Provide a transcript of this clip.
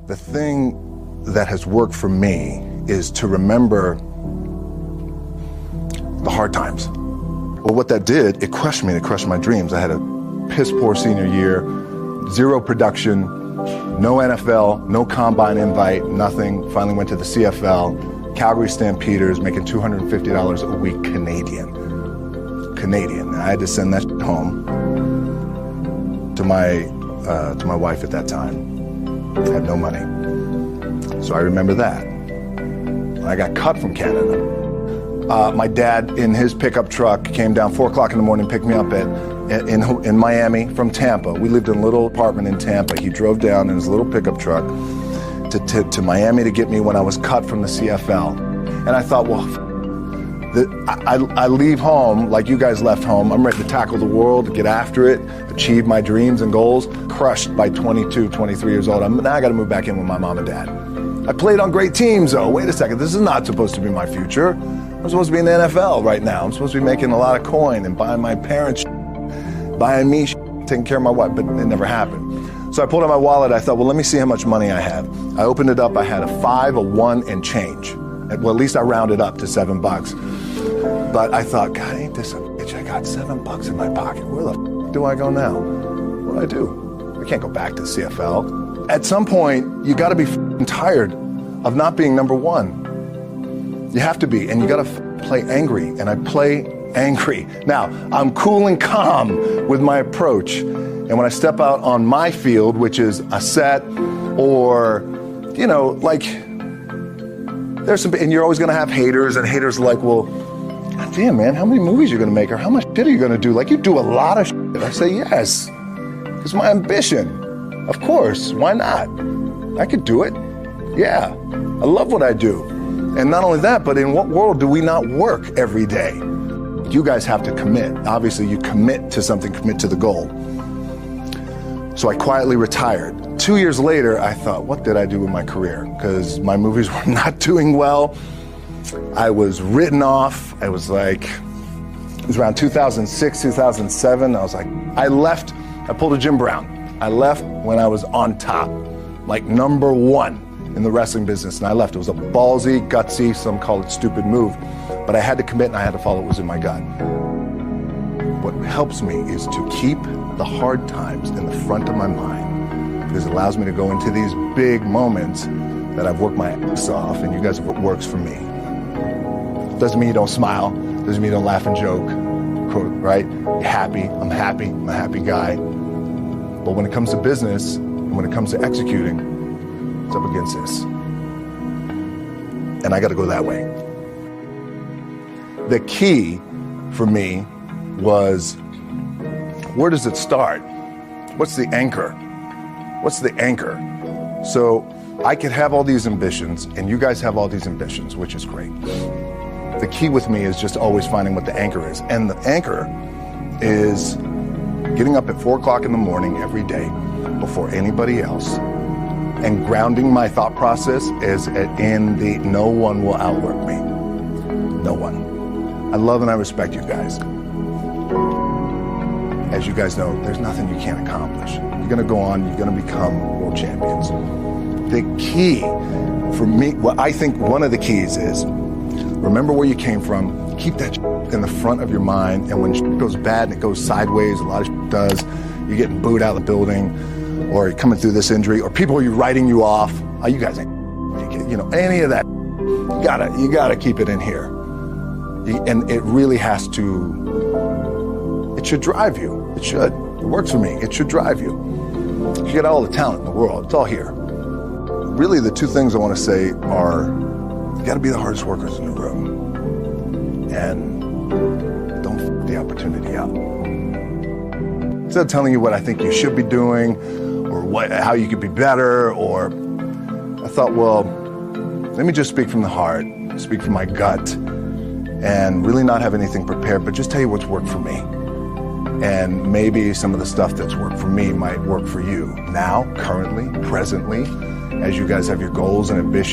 The thing that has worked for me is to remember the hard times. Well, what that did, it crushed me, it crushed my dreams. I had a piss poor senior year, zero production, no NFL, no combine invite, nothing. Finally went to the CFL, Calgary Stampeders, making $250 a week Canadian. And I had to send that home to my wife at that time. I had no money. So I remember that. I got cut from Canada. My dad, in his pickup truck, came down 4 o'clock in the morning, picked me up in Miami from Tampa. We lived in a little apartment in Tampa. He drove down in his little pickup truck to Miami to get me when I was cut from the CFL. And I thought, well, I leave home like you guys left home. I'm ready to tackle the world, get after it, achieve my dreams and goals. Crushed by 22, 23 years old. Now I got to move back in with my mom and dad. I played on great teams, though. Wait a second, this is not supposed to be my future. I'm supposed to be in the NFL right now. I'm supposed to be making a lot of coin and buying my parents, buying me, taking care of my wife, but it never happened. So I pulled out my wallet. I thought, well, let me see how much money I have. I opened it up. I had a 5, a 1, and change. Well, at least I rounded up to $7. But I thought, God, ain't this a bitch? I got $7 in my pocket. Where the f do I go now? What do I do? I can't go back to the CFL. At some point, you got to be tired of not being number one. You have to be, and you got to play angry, and I play angry. Now, I'm cool and calm with my approach, and when I step out on my field, which is a set, or, you know, like, there's some, and you're always going to have haters, and haters are like, well, God damn, man, how many movies are you going to make, or how much shit are you going to do? Like, you do a lot of shit. I say, yes, it's my ambition. Of course, why not? I could do it. Yeah, I love what I do. And not only that, but in what world do we not work every day? You guys have to commit. Obviously, you commit to something, commit to the goal. So I quietly retired. 2 years later, I thought, what did I do with my career? Because my movies were not doing well. I was written off. I was like, it was around 2006, 2007. I was like, I left, I pulled a Jim Brown. I left when I was on top, like number one in the wrestling business, and I left. It was a ballsy, gutsy, some call it stupid move, but I had to commit and I had to follow what was in my gut. What helps me is to keep the hard times in the front of my mind, because it allows me to go into these big moments that I've worked my ass off, and you guys have what works for me. Doesn't mean you don't smile, doesn't mean you don't laugh and joke, right? You're happy, I'm a happy guy. But when it comes to business, and when it comes to executing, it's up against this. And I got to go that way. The key for me was, where does it start? What's the anchor? What's the anchor? So I could have all these ambitions, and you guys have all these ambitions, which is great. The key with me is just always finding what the anchor is. And the anchor is getting up at 4 o'clock in the morning every day before anybody else, and grounding my thought process is in the no one will outwork me. No one. I love and I respect you guys. As you guys know, there's nothing you can't accomplish. You're going to go on, you're going to become world champions. The key for me, well, I think one of the keys is, remember where you came from, keep that in the front of your mind, and when shit goes bad and it goes sideways, a lot of shit does, you're getting booed out of the building, or you're coming through this injury, or people are writing you off, oh, you guys ain't, you know, any of that, you gotta keep it in here. And it really has to, it should drive you, it should. It works for me, it should drive you. You got all the talent in the world, it's all here. Really, the two things I want to say are, you got to be the hardest workers in the room, and don't f the opportunity up. Instead of telling you what I think you should be doing, or how you could be better, or I thought, well, let me just speak from the heart, speak from my gut, and really not have anything prepared, but just tell you what's worked for me. And maybe some of the stuff that's worked for me might work for you now, currently, presently, as you guys have your goals and ambitions.